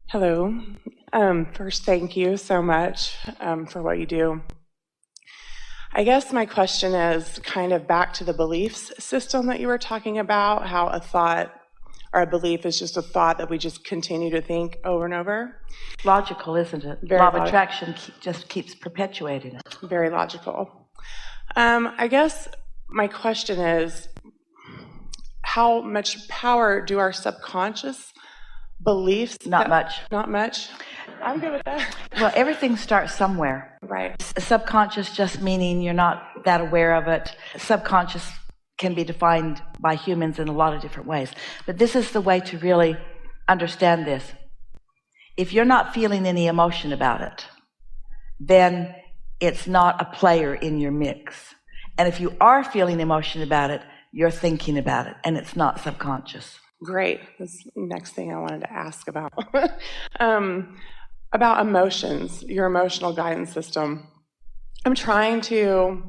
Hello. First, thank you so much for what you do. I guess my question is kind of back to the beliefs system that you were talking about, how a thought or a belief is just a thought that we just continue to think over and over. Logical, isn't it? Very Law of attraction just keeps perpetuating it. Very logical. I guess my question is, how much power do our subconscious beliefs? Not much. Not much? I'm good with that. Well, everything starts somewhere. Right. Subconscious just meaning you're not that aware of it. Subconscious can be defined by humans in a lot of different ways. But this is the way to really understand this. If you're not feeling any emotion about it, then it's not a player in your mix. And if you are feeling emotion about it, you're thinking about it, and it's not subconscious. Great. That's the next thing I wanted to ask about. About emotions, your emotional guidance system. I'm trying to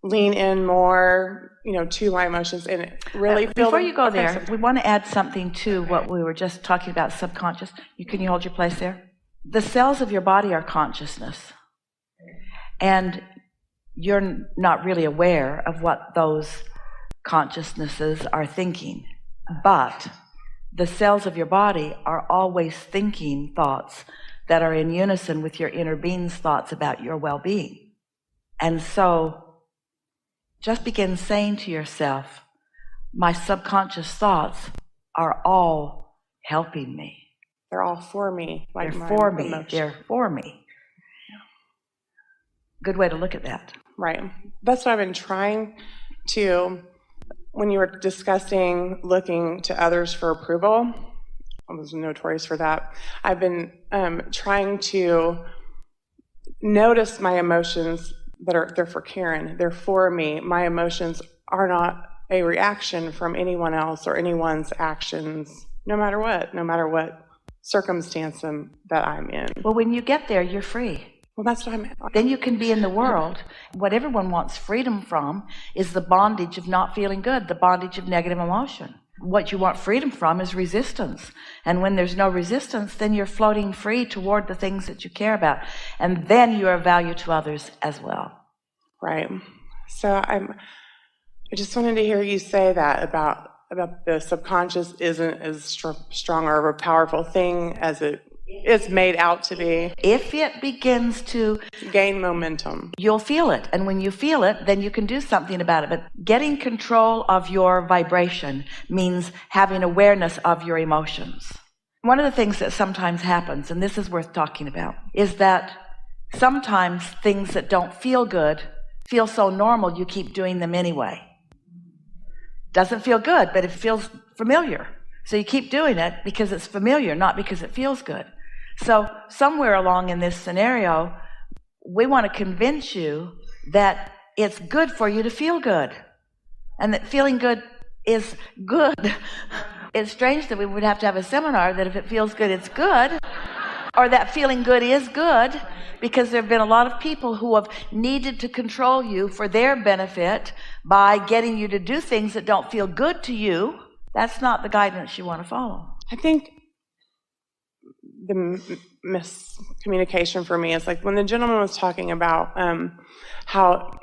lean in more, to my emotions and really feel. Before you go there, we want to add something to what we were just talking about, subconscious. Can you hold your place there? The cells of your body are consciousness. And you're not really aware of what those consciousnesses are thinking. But the cells of your body are always thinking thoughts that are in unison with your inner being's thoughts about your well-being. And so just begin saying to yourself, my subconscious thoughts are all helping me. They're all for me. They're for me. They're for me. Good way to look at that. Right. That's what I've been trying to, when you were discussing looking to others for approval, I was notorious for that. I've been trying to notice my emotions they're for Karen. They're for me. My emotions are not a reaction from anyone else or anyone's actions, no matter what circumstance that I'm in. Well, when you get there, you're free. Well, that's what I meant. Then you can be in the world. What everyone wants freedom from is the bondage of not feeling good, the bondage of negative emotion. What you want freedom from is resistance. And when there's no resistance, then you're floating free toward the things that you care about. And then you're of value to others as well. Right. So I just wanted to hear you say that about the subconscious isn't as strong or a powerful thing as it is made out to be. If it begins to gain momentum, you'll feel it. And when you feel it, then you can do something about it. But getting control of your vibration means having awareness of your emotions. One of the things that sometimes happens, and this is worth talking about, is that sometimes things that don't feel good feel so normal you keep doing them anyway. Doesn't feel good, but it feels familiar. So you keep doing it because it's familiar, not because it feels good. So somewhere along in this scenario, we want to convince you that it's good for you to feel good and that feeling good is good. It's strange that we would have to have a seminar that if it feels good, it's good, or that feeling good is good, because there have been a lot of people who have needed to control you for their benefit by getting you to do things that don't feel good to you. That's not the guidance you want to follow. I think the miscommunication for me is like when the gentleman was talking about how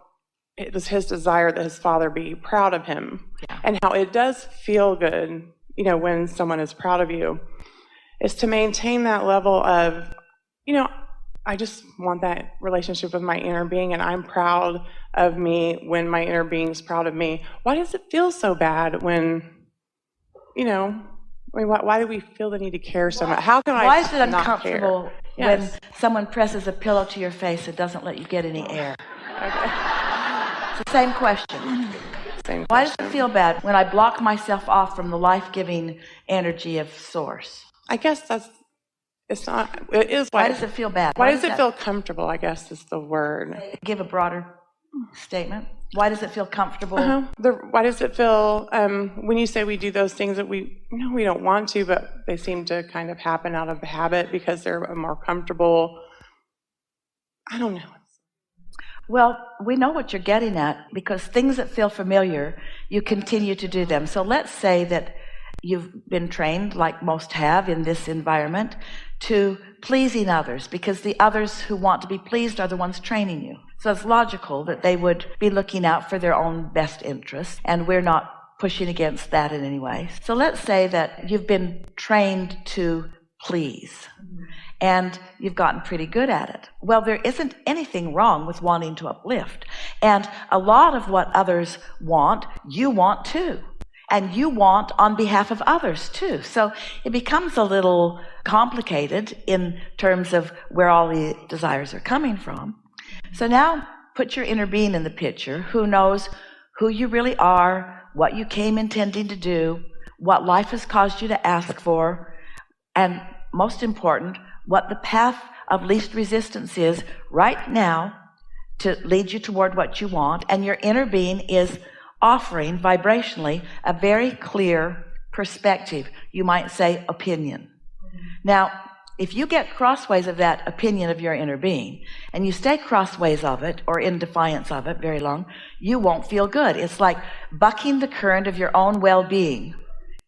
it was his desire that his father be proud of him, and how it does feel good, when someone is proud of you, is to maintain that level of, I just want that relationship with my inner being, and I'm proud of me when my inner being's proud of me. Why does it feel so bad when, why do we feel the need to care so much? How can I not care? Why is it uncomfortable when someone presses a pillow to your face and doesn't let you get any air? Okay. It's the same question. Why does it feel bad when I block myself off from the life-giving energy of Source? I guess it is. Why does it feel bad? Why does it feel comfortable, I guess is the word. Give a broader statement. Why does it feel comfortable? Why does it feel, when you say we do those things that we don't want to, but they seem to kind of happen out of habit because they're more comfortable? I don't know. Well, we know what you're getting at, because things that feel familiar, you continue to do them. So let's say that you've been trained, like most have in this environment, to pleasing others, because the others who want to be pleased are the ones training you. So it's logical that they would be looking out for their own best interests, and we're not pushing against that in any way. So let's say that you've been trained to please, and you've gotten pretty good at it. Well, there isn't anything wrong with wanting to uplift. And a lot of what others want, you want too. And you want on behalf of others too. So it becomes a little complicated in terms of where all the desires are coming from. So now put your inner being in the picture, who knows who you really are, what you came intending to do, what life has caused you to ask for, and most important, what the path of least resistance is right now to lead you toward what you want. And your inner being is offering vibrationally a very clear perspective. You might say opinion. Now, if you get crossways of that opinion of your inner being, and you stay crossways of it or in defiance of it very long, you won't feel good. It's like bucking the current of your own well-being.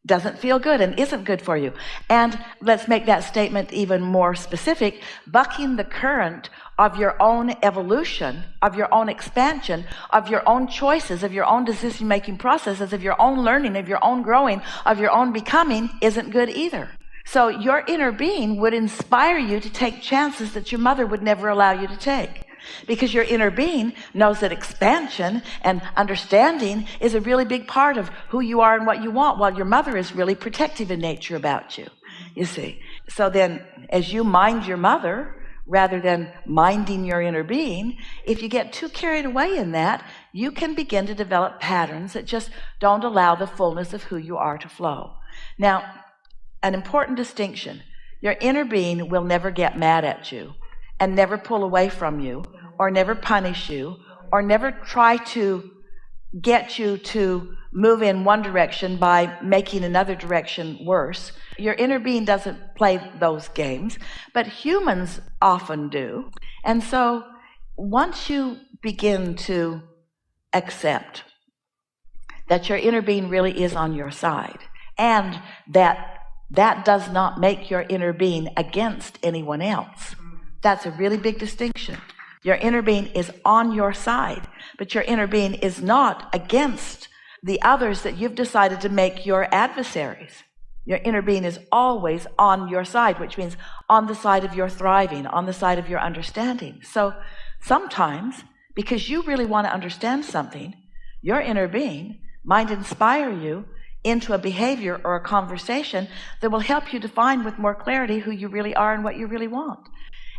Doesn't feel good and isn't good for you. And let's make that statement even more specific. Bucking the current of your own evolution, of your own expansion, of your own choices, of your own decision-making processes, of your own learning, of your own growing, of your own becoming isn't good either. So your inner being would inspire you to take chances that your mother would never allow you to take. Because your inner being knows that expansion and understanding is a really big part of who you are and what you want, while your mother is really protective in nature about you, you see. So then, as you mind your mother, rather than minding your inner being, if you get too carried away in that, you can begin to develop patterns that just don't allow the fullness of who you are to flow. Now, an important distinction: your inner being will never get mad at you, and never pull away from you, or never punish you, or never try to get you to move in one direction by making another direction worse. Your inner being doesn't play those games, but humans often do. And so once you begin to accept that your inner being really is on your side, and that does not make your inner being against anyone else. That's a really big distinction. Your inner being is on your side, but your inner being is not against the others that you've decided to make your adversaries. Your inner being is always on your side, which means on the side of your thriving, on the side of your understanding. So sometimes, because you really want to understand something, your inner being might inspire you into a behavior or a conversation that will help you define with more clarity who you really are and what you really want.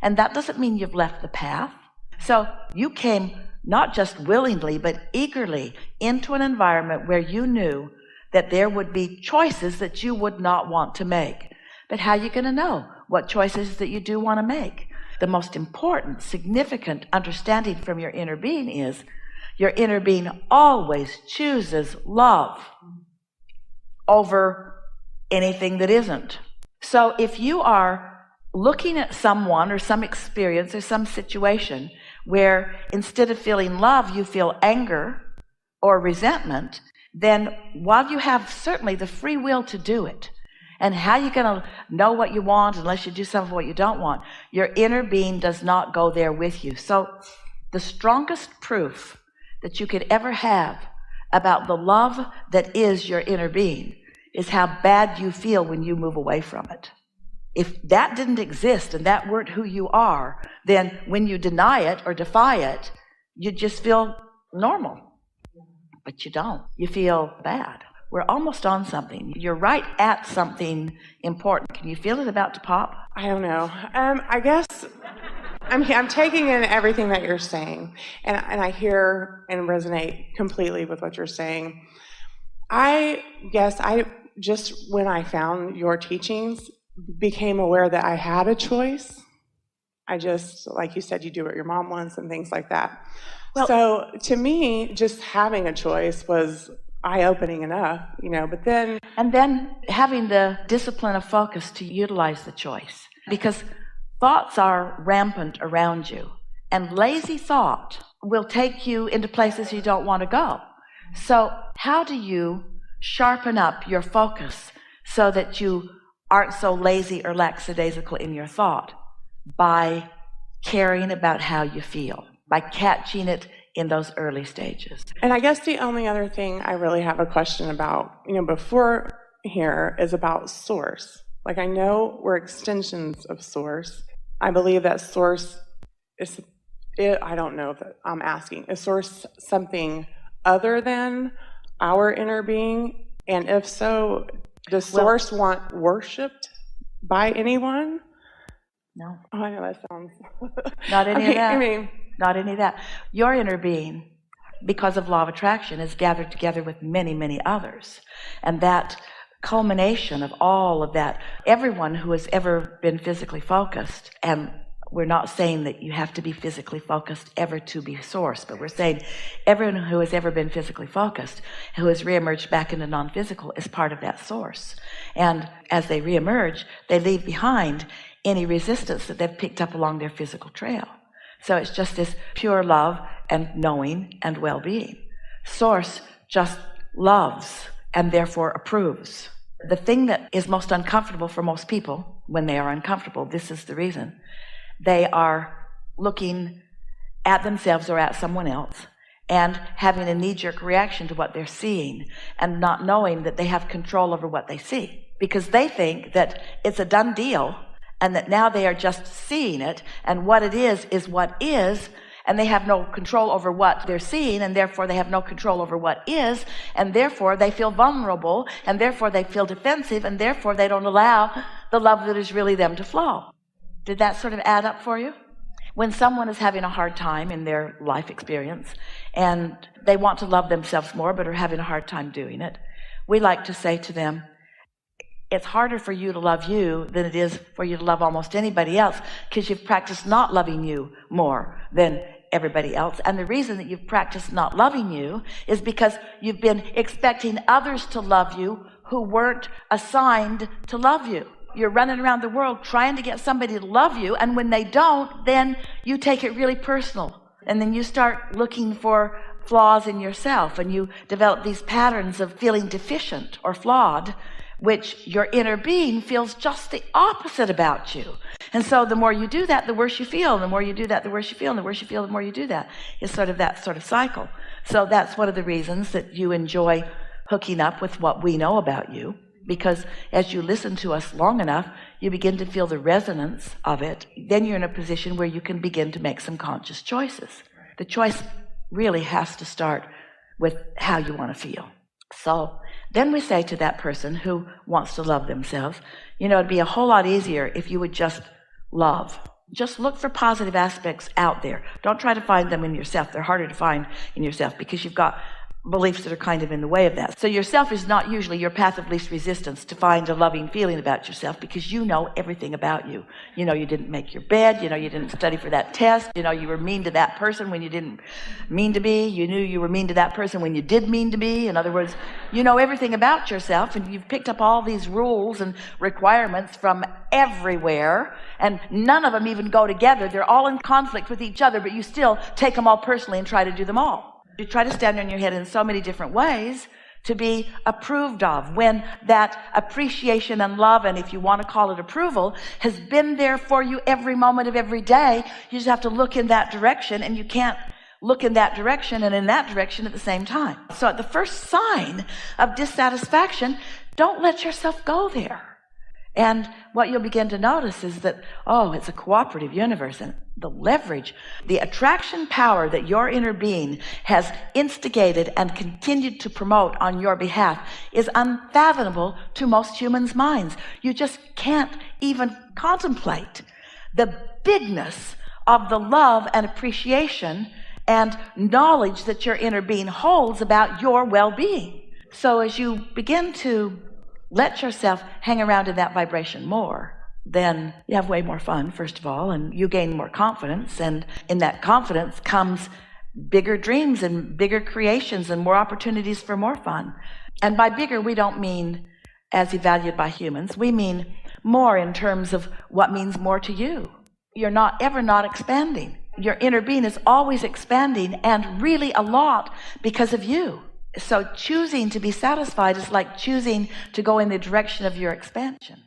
And that doesn't mean you've left the path. So you came not just willingly, but eagerly into an environment where you knew that there would be choices that you would not want to make. But how are you going to know what choices that you do want to make? The most important, significant understanding from your inner being is your inner being always chooses love over anything that isn't. So if you are looking at someone or some experience or some situation where instead of feeling love, you feel anger or resentment, then while you have certainly the free will to do it, and how are you going to know what you want unless you do some of what you don't want? Your inner being does not go there with you. So the strongest proof that you could ever have about the love that is your inner being is how bad you feel when you move away from it. If that didn't exist and that weren't who you are, then when you deny it or defy it, you just feel normal. But you don't. You feel bad. We're almost on something. You're right at something important. Can you feel it about to pop? I don't know. I guess I'm taking in everything that you're saying, and I hear and resonate completely with what you're saying. I guess I just, when I found your teachings, became aware that I had a choice. I just, like you said, you do what your mom wants and things like that. Well, so to me, just having a choice was eye-opening enough, but then... And then having the discipline of focus to utilize the choice. Because thoughts are rampant around you. And lazy thought will take you into places you don't want to go. So how do you sharpen up your focus so that you aren't so lazy or lackadaisical in your thought by caring about how you feel, by catching it in those early stages. And I guess the only other thing I really have a question about, before here is about source. Like, I know we're extensions of source. I believe that source is, I don't know if I'm asking, is source something other than our inner being? And if so, does source want worshipped by anyone? No. Oh, I know that sounds... Not any of that. I mean... Not any of that. Your inner being, because of law of attraction, is gathered together with many, many others. And that culmination of all of that, everyone who has ever been physically focused, and we're not saying that you have to be physically focused ever to be source, but we're saying everyone who has ever been physically focused, who has reemerged back into non-physical, is part of that source. And as they reemerge, they leave behind any resistance that they've picked up along their physical trail. So it's just this pure love and knowing and well-being. Source just loves and therefore approves. The thing that is most uncomfortable for most people when they are uncomfortable, this is the reason. They are looking at themselves or at someone else and having a knee-jerk reaction to what they're seeing and not knowing that they have control over what they see, because they think that it's a done deal and that now they are just seeing it, and what it is what is, and they have no control over what they're seeing, and therefore they have no control over what is, and therefore they feel vulnerable, and therefore they feel defensive, and therefore they don't allow the love that is really them to flow. Did that sort of add up for you? When someone is having a hard time in their life experience, and they want to love themselves more but are having a hard time doing it, we like to say to them, it's harder for you to love you than it is for you to love almost anybody else, because you've practiced not loving you more than everybody else. And the reason that you've practiced not loving you is because you've been expecting others to love you who weren't assigned to love you. You're running around the world trying to get somebody to love you, and when they don't, then you take it really personal. And then you start looking for flaws in yourself, and you develop these patterns of feeling deficient or flawed, which your inner being feels just the opposite about you. And so the more you do that, the worse you feel. And the more you do that, the worse you feel. And the worse you feel, the more you do that. It's sort of that sort of cycle. So that's one of the reasons that you enjoy hooking up with what we know about you, because as you listen to us long enough, you begin to feel the resonance of it. Then you're in a position where you can begin to make some conscious choices. The choice really has to start with how you want to feel. So then we say to that person who wants to love themselves, it'd be a whole lot easier if you would just love. Just look for positive aspects out there. Don't try to find them in yourself. They're harder to find in yourself because you've got beliefs that are kind of in the way of that. So yourself is not usually your path of least resistance to find a loving feeling about yourself, because you know everything about you. You didn't make your bed, you didn't study for that test, you were mean to that person when you didn't mean to be, you knew you were mean to that person when you did mean to be. In other words, you know everything about yourself, and you've picked up all these rules and requirements from everywhere, and none of them even go together. They're all in conflict with each other, but you still take them all personally and try to do them all. You try to stand on your head in so many different ways to be approved of, when that appreciation and love, and if you want to call it approval, has been there for you every moment of every day. You just have to look in that direction, and you can't look in that direction and in that direction at the same time. So at the first sign of dissatisfaction, don't let yourself go there. And what you'll begin to notice is that, it's a cooperative universe, and the leverage, the attraction power that your inner being has instigated and continued to promote on your behalf is unfathomable to most humans' minds. You just can't even contemplate the bigness of the love and appreciation and knowledge that your inner being holds about your well-being. So as you begin to let yourself hang around in that vibration more, then you have way more fun, first of all, and you gain more confidence. And in that confidence comes bigger dreams and bigger creations and more opportunities for more fun. And by bigger, we don't mean as evaluated by humans. We mean more in terms of what means more to you. You're not ever not expanding. Your inner being is always expanding, and really a lot because of you. So choosing to be satisfied is like choosing to go in the direction of your expansion.